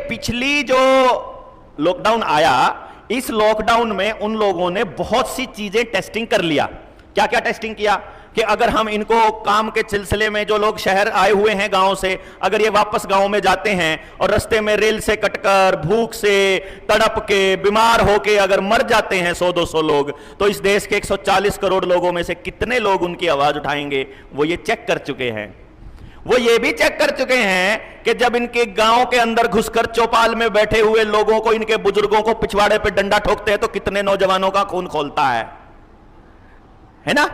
पिछली जो लॉकडाउन आया, इस लॉकडाउन में उन लोगों ने बहुत सी चीजें टेस्टिंग कर लिया। क्या क्या टेस्टिंग किया कि अगर हम इनको काम के सिलसिले में, जो लोग शहर आए हुए हैं गांव से, अगर ये वापस गांव में जाते हैं और रास्ते में रेल से कटकर, भूख से तड़प के, बीमार होके अगर मर जाते हैं 100-200 लोग, तो इस देश के 140 करोड़ लोगों में से कितने लोग उनकी आवाज उठाएंगे, वो ये चेक कर चुके हैं। वो ये भी चेक कर चुके हैं कि जब इनके गांव के अंदर घुसकर चौपाल में बैठे हुए लोगों को, इनके बुजुर्गों को पिछवाड़े पे डंडा ठोकते हैं तो कितने नौजवानों का खून खौलता है ना।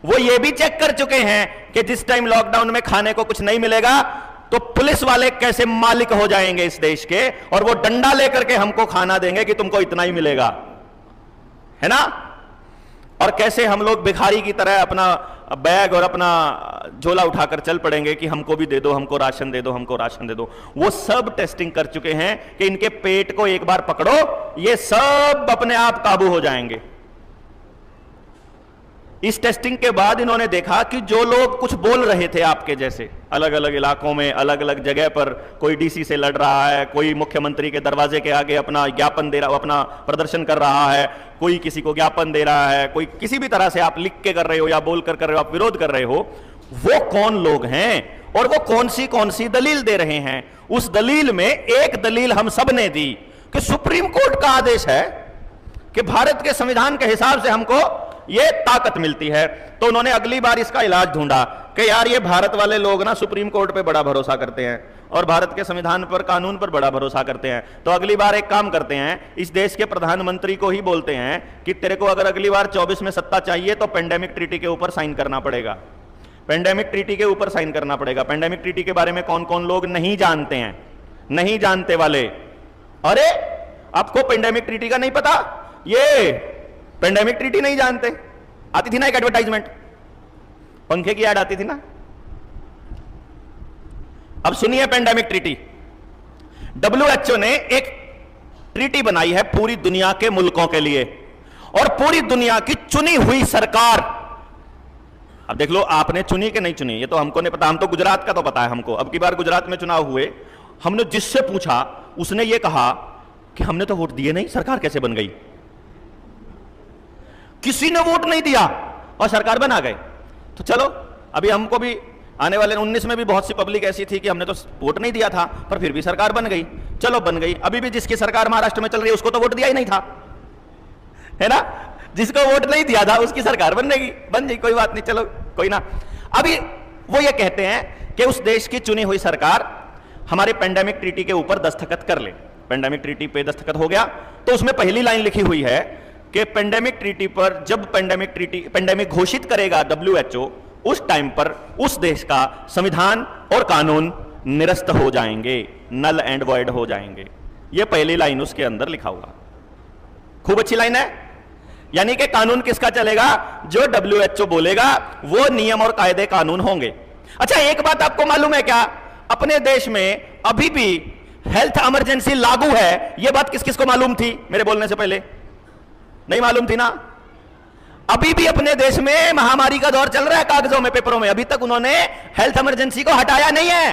वो ये भी चेक कर चुके हैं कि जिस टाइम लॉकडाउन में खाने को कुछ नहीं मिलेगा तो पुलिस वाले कैसे मालिक हो जाएंगे इस देश के, और वो डंडा लेकर के हमको खाना देंगे कि तुमको इतना ही मिलेगा, है ना। और कैसे हम लोग भिखारी की तरह अपना बैग और अपना झोला उठाकर चल पड़ेंगे कि हमको भी दे दो, हमको राशन दे दो, हमको राशन दे दो। वो सब टेस्टिंग कर चुके हैं कि इनके पेट को एक बार पकड़ो, ये सब अपने आप काबू हो जाएंगे। इस टेस्टिंग के बाद इन्होंने देखा कि जो लोग कुछ बोल रहे थे आपके जैसे, अलग अलग इलाकों में, अलग अलग जगह पर, कोई डीसी से लड़ रहा है, कोई मुख्यमंत्री के दरवाजे के आगे अपना ज्ञापन दे रहा, अपना प्रदर्शन कर रहा है, कोई किसी को ज्ञापन दे रहा है, कोई किसी भी तरह से आप लिख के कर रहे हो या बोल कर रहे हो, आप विरोध कर रहे हो, वो कौन लोग हैं और वो कौन सी दलील दे रहे हैं। उस दलील में एक दलील हम सब ने दी कि सुप्रीम कोर्ट का आदेश है कि भारत के संविधान के हिसाब से हमको ये ताकत मिलती है। तो उन्होंने अगली बार इसका इलाज ढूंढा कि यार ये भारत वाले लोग ना सुप्रीम कोर्ट पे बड़ा भरोसा करते हैं और भारत के संविधान पर, कानून पर बड़ा भरोसा करते हैं। तो अगली बार एक काम करते हैं, इस देश के प्रधानमंत्री को ही बोलते हैं कि तेरे को अगर अगली बार 24 में सत्ता चाहिए तो पेंडेमिक ट्रीटी के ऊपर साइन करना पड़ेगा। पेंडेमिक ट्रीटी के ऊपर साइन करना पड़ेगा। पेंडेमिक ट्रीटी के बारे में कौन कौन लोग नहीं जानते हैं, नहीं जानते वाले, अरे आपको पेंडेमिक ट्रीटी का नहीं पता, ये पेंडेमिक ट्रीटी नहीं जानते। आती थी ना एक एडवर्टाइजमेंट, पंखे की ऐड आती थी ना। अब सुनिए पेंडेमिक ट्रीटी। WHO ने एक ट्रीटी बनाई है पूरी दुनिया के मुल्कों के लिए, और पूरी दुनिया की चुनी हुई सरकार, अब देख लो आपने चुनी कि नहीं चुनी ये तो हमको नहीं पता, हम तो गुजरात का तो पता है हमको। अब की बार गुजरात में चुनाव हुए, हमने जिससे पूछा उसने ये कहा कि हमने तो वोट दिए नहीं, सरकार कैसे बन गई। किसी ने वोट नहीं दिया और सरकार बना गए। तो चलो अभी हमको भी आने वाले 19 में भी बहुत सी पब्लिक ऐसी थी कि हमने तो वोट नहीं दिया था पर फिर भी सरकार बन गई, चलो बन गई। अभी भी जिसकी सरकार महाराष्ट्र में चल रही है उसको तो वोट दिया ही नहीं था, है ना। जिसको वोट नहीं दिया था उसकी सरकार बन गई, कोई बात नहीं, चलो कोई ना। अभी वो ये कहते हैं कि उस देश की चुनी हुई सरकार हमारे पेंडेमिक ट्रीटी के ऊपर दस्तखत कर ले। पेंडेमिक ट्रीटी पे दस्तखत हो गया तो उसमें पहली लाइन लिखी हुई है कि पेंडेमिक ट्रीटी पर, जब पेंडेमिक घोषित करेगा WHO, उस टाइम पर उस देश का संविधान और कानून निरस्त हो जाएंगे, नल एंड वॉइड हो जाएंगे। यह पहली लाइन उसके अंदर लिखा हुआ। खूब अच्छी लाइन है। यानी कि कानून किसका चलेगा, जो WHO बोलेगा वो नियम और कायदे कानून होंगे। अच्छा एक बात आपको मालूम है क्या, अपने देश में अभी भी हेल्थ इमरजेंसी लागू है। यह बात किस किस को मालूम थी मेरे बोलने से पहले? नहीं मालूम थी ना। अभी भी अपने देश में महामारी का दौर चल रहा है, कागजों में, पेपरों में, अभी तक उन्होंने हेल्थ इमरजेंसी को हटाया नहीं है।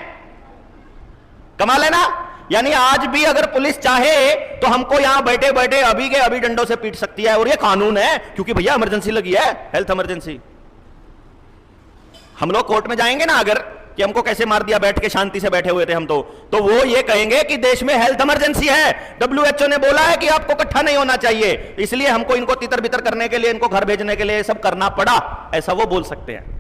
कमाल है ना। यानी आज भी अगर पुलिस चाहे तो हमको यहां बैठे बैठे अभी के अभी डंडों से पीट सकती है, और ये कानून है क्योंकि भैया इमरजेंसी लगी है, हेल्थ इमरजेंसी। हम लोग कोर्ट में जाएंगे ना अगर कि हमको कैसे मार दिया, बैठ के शांति से बैठे हुए थे हम, तो वो ये कहेंगे कि देश में हेल्थ इमरजेंसी है, WHO ने बोला है कि आपको इकट्ठा नहीं होना चाहिए, इसलिए हमको इनको तितर बितर करने के लिए, इनको घर भेजने के लिए सब करना पड़ा, ऐसा वो बोल सकते हैं।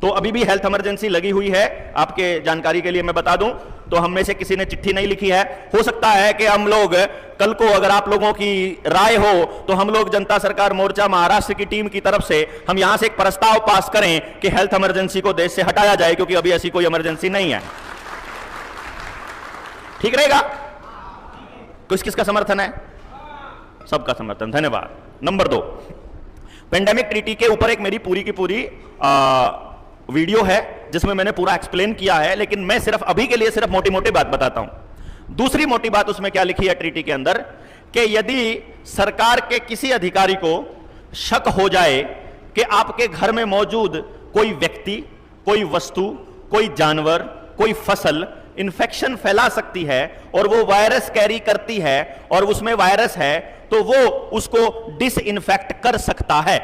तो अभी भी हेल्थ इमरजेंसी लगी हुई है। आपके जानकारी के लिए मैं बता दूं तो हम में से किसी ने चिट्ठी नहीं लिखी है। हो सकता है कि हम लोग कल को, अगर आप लोगों की राय हो तो हम लोग जनता सरकार मोर्चा महाराष्ट्र की टीम की तरफ से हम यहां से एक प्रस्ताव पास करें कि हेल्थ इमरजेंसी को देश से हटाया जाए, क्योंकि अभी ऐसी कोई इमरजेंसी नहीं है। ठीक रहेगा? किस किसका समर्थन है? सबका समर्थन, धन्यवाद। नंबर 2, पेंडेमिक ट्रीटी के ऊपर एक मेरी पूरी की पूरी वीडियो है जिसमें मैंने पूरा एक्सप्लेन किया है, लेकिन मैं सिर्फ अभी के लिए सिर्फ मोटी मोटी बात बताता हूं। दूसरी मोटी बात उसमें क्या लिखी है ट्रीटी के अंदर कि यदि सरकार के किसी अधिकारी को शक हो जाए कि आपके घर में मौजूद कोई व्यक्ति, कोई वस्तु, कोई जानवर, कोई फसल इंफेक्शन फैला सकती है और वो वायरस कैरी करती है और उसमें वायरस है, तो वो उसको डिसइंफेक्ट कर सकता है।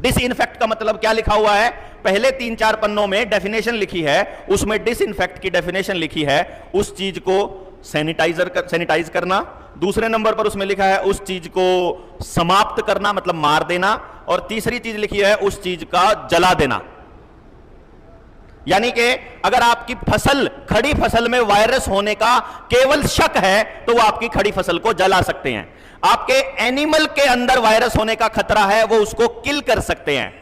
डिसइंफेक्ट का मतलब क्या लिखा हुआ है? पहले 3-4 पन्नों में डेफिनेशन लिखी है, उसमें डिसइंफेक्ट की डेफिनेशन लिखी है, उस चीज को सैनिटाइज करना। दूसरे नंबर पर उसमें लिखा है उस चीज को समाप्त करना, मतलब मार देना। और तीसरी चीज लिखी है उस चीज का जला देना। यानी कि अगर आपकी फसल, खड़ी फसल में वायरस होने का केवल शक है तो वो आपकी खड़ी फसल को जला सकते हैं। आपके एनिमल के अंदर वायरस होने का खतरा है, वो उसको किल कर सकते हैं।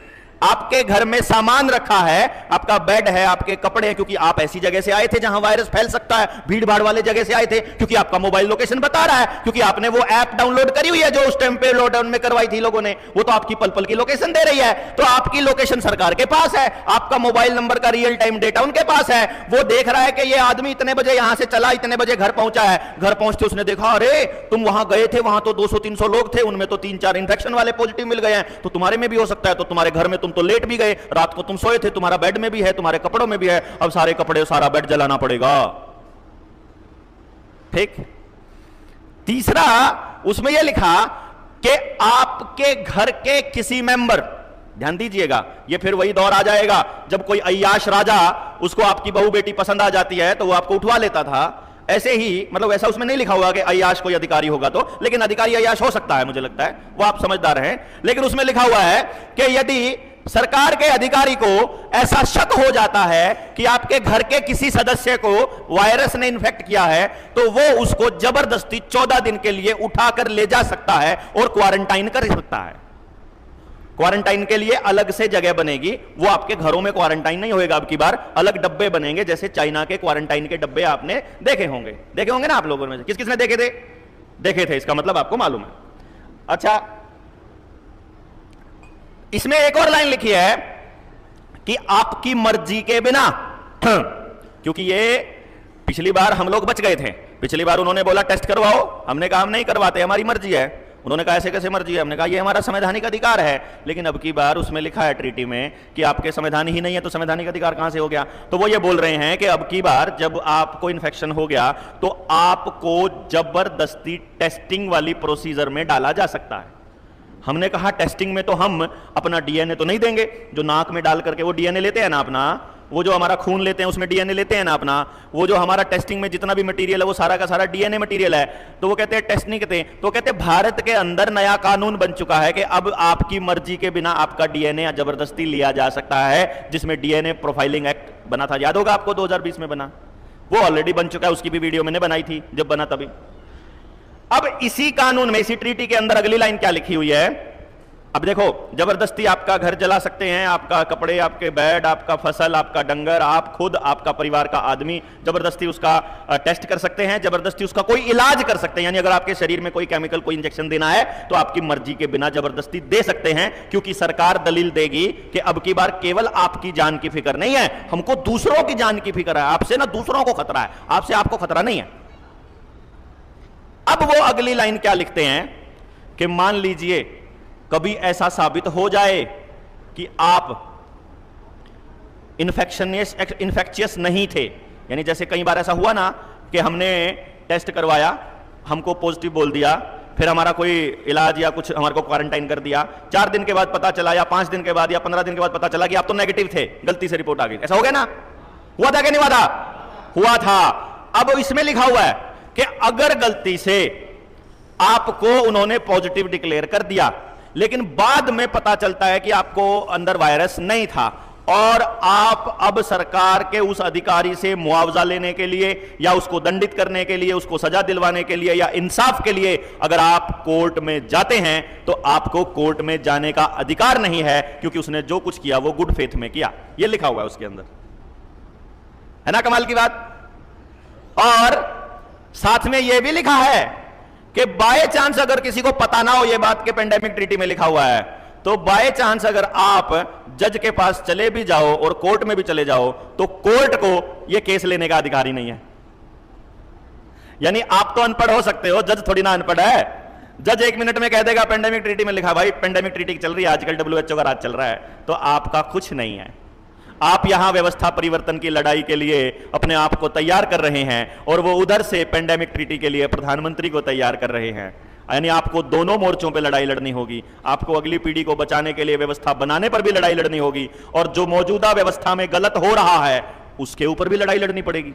आपके घर में सामान रखा है, आपका बेड है, आपके कपड़े हैं, क्योंकि आप ऐसी जगह से आए थे जहां वायरस फैल सकता है, भीड़ भाड़ वाले जगह से आए थे, क्योंकि आपका मोबाइल लोकेशन बता रहा है, क्योंकि आपने वो ऐप डाउनलोड करी हुई है जो उस टाइम पे लॉकडाउन में करवाई थी लोगों ने, वो तो आपकी पल पल की लोकेशन दे रही है। तो आपकी लोकेशन सरकार के पास है, आपका मोबाइल नंबर का रियल टाइम डेटा उनके पास है। वो देख रहा है कि ये आदमी इतने बजे यहां से चला, इतने बजे घर पहुंचा है। घर पहुंचते उसने देखा, अरे तुम वहां गए थे, वहां तो 200-300 लोग थे, उनमें तो 3-4 इंफेक्शन वाले पॉजिटिव मिल गए हैं, तो तुम्हारे में भी हो सकता है। तो तुम्हारे घर में तुम तो लेट भी गए, रात को तुम सोए थे, तुम्हारा बेड में भी है, तुम्हारे कपड़ों में भी है, अब सारे कपड़े सारा बेड जलाना पड़ेगा। ठीक। तीसरा उसमें यह लिखा कि आपके घर के किसी मेंबर, ध्यान दीजिएगा, ये फिर वही दौर आ जाएगा जब कोई अय्याश राजा, उसको आपकी बहू बेटी पसंद आ जाती है तो वो आपको उठवा लेता था। ऐसे ही, मतलब ऐसा उसमें नहीं लिखा हुआ कि अय्याश कोई अधिकारी होगा तो, लेकिन अधिकारी अय्याश हो सकता है, मुझे लगता है, वो आप समझदार हैं। लेकिन उसमें लिखा हुआ है कि यदि सरकार के अधिकारी को ऐसा शक हो जाता है कि आपके घर के किसी सदस्य को वायरस ने इन्फेक्ट किया है, तो वो उसको जबरदस्ती 14 दिन के लिए उठाकर ले जा सकता है और क्वारंटाइन कर सकता है। क्वारंटाइन के लिए अलग से जगह बनेगी, वो आपके घरों में क्वारंटाइन नहीं होएगा, अब की बार अलग डब्बे बनेंगे, जैसे चाइना के क्वारंटाइन के डब्बे आपने देखे होंगे ना आप लोगों में। किस किसने देखे थे? देखे थे, इसका मतलब आपको मालूम है। अच्छा, इसमें एक और लाइन लिखी है कि आपकी मर्जी के बिना, क्योंकि ये पिछली बार हम लोग बच गए थे। पिछली बार उन्होंने बोला टेस्ट करवाओ, हमने कहा हम नहीं करवाते, हमारी मर्जी है। उन्होंने कहा ऐसे कैसे मर्जी है? हमने कहा ये हमारा संवैधानिक अधिकार है। लेकिन अब की बार उसमें लिखा है ट्रीटी में कि आपके संवैधान ही नहीं है, तो संवैधानिक अधिकार कहां से हो गया? तो वो ये बोल रहे हैं कि अब की बार जब आपको इन्फेक्शन हो गया तो आपको जबरदस्ती टेस्टिंग वाली प्रोसीजर में डाला जा सकता है। हमने कहा टेस्टिंग में तो हम अपना डीएनए तो नहीं देंगे, जो नाक में डाल करके वो डीएनए लेते हैं ना अपना, वो जो हमारा खून लेते हैं उसमें डीएनए लेते हैं ना अपना, वो जो हमारा टेस्टिंग में जितना भी मटेरियल है वो सारा का सारा डीएनए मटेरियल है। तो वो कहते हैं टेस्ट नहीं करते। तो कहते हैं भारत के अंदर नया कानून बन चुका है कि अब आपकी मर्जी के बिना आपका डीएनए जबरदस्ती लिया जा सकता है, जिसमें डीएनए प्रोफाइलिंग एक्ट बना था, याद होगा आपको, 2020 में बना। वो ऑलरेडी बन चुका है, उसकी भी वीडियो मैंने बनाई थी जब बना तभी। अब इसी कानून में, इसी ट्रीटी के अंदर अगली लाइन क्या लिखी हुई है? अब देखो, जबरदस्ती आपका घर जला सकते हैं, आपका कपड़े, आपके बेड, आपका फसल, आपका डंगर, आप खुद, आपका परिवार का आदमी, जबरदस्ती उसका टेस्ट कर सकते हैं, जबरदस्ती उसका कोई इलाज कर सकते हैं। यानी अगर आपके शरीर में कोई केमिकल, कोई इंजेक्शन देना है तो आपकी मर्जी के बिना जबरदस्ती दे सकते हैं, क्योंकि सरकार दलील देगी कि अब की बार केवल आपकी जान की फिक्र नहीं है, हमको दूसरों की जान की फिक्र है। आपसे ना दूसरों को खतरा है, आपसे आपको खतरा नहीं है। अब वो अगली लाइन क्या लिखते हैं कि मान लीजिए कभी ऐसा साबित हो जाए कि आप इन्फेक्शियस नहीं थे, यानी जैसे कई बार ऐसा हुआ ना कि हमने टेस्ट करवाया, हमको पॉजिटिव बोल दिया, फिर हमारा कोई इलाज या कुछ हमारे को क्वारंटाइन कर दिया, 4 दिन के बाद पता चला या 5 दिन के बाद या 15 दिन के बाद पता चला कि आप तो नेगेटिव थे, गलती से रिपोर्ट आ गई। ऐसा हो गया ना? हुआ था कि नहीं हुआ था? हुआ था। अब इसमें लिखा हुआ है कि अगर गलती से आपको उन्होंने पॉजिटिव डिक्लेयर कर दिया, लेकिन बाद में पता चलता है कि आपको अंदर वायरस नहीं था, और आप अब सरकार के उस अधिकारी से मुआवजा लेने के लिए या उसको दंडित करने के लिए, उसको सजा दिलवाने के लिए या इंसाफ के लिए अगर आप कोर्ट में जाते हैं, तो आपको कोर्ट में जाने का अधिकार नहीं है, क्योंकि उसने जो कुछ किया वो गुड फेथ में किया। ये लिखा हुआ है उसके अंदर, है ना कमाल की बात। और साथ में यह भी लिखा है कि बाय चांस अगर किसी को पता ना हो ये बात के पेंडेमिक ट्रीटी में लिखा हुआ है, तो बाय चांस अगर आप जज के पास चले भी जाओ और कोर्ट में भी चले जाओ, तो कोर्ट को यह केस लेने का अधिकार ही नहीं है। यानी आप तो अनपढ़ हो सकते हो, जज थोड़ी ना अनपढ़ है। जज 1 मिनट में कह देगा पेंडेमिक ट्रीटी में लिखा, भाई पेंडेमिक ट्रीटी चल रही है आजकल, WHO का राज चल रहा है, तो आपका कुछ नहीं है। आप यहां व्यवस्था परिवर्तन की लड़ाई के लिए अपने आप को तैयार कर रहे हैं और वो उधर से पेंडेमिक ट्रीटी के लिए प्रधानमंत्री को तैयार कर रहे हैं। यानी आपको दोनों मोर्चों पे लड़ाई लड़नी होगी। आपको अगली पीढ़ी को बचाने के लिए व्यवस्था बनाने पर भी लड़ाई लड़नी होगी और जो मौजूदा व्यवस्था में गलत हो रहा है उसके ऊपर भी लड़ाई लड़नी पड़ेगी।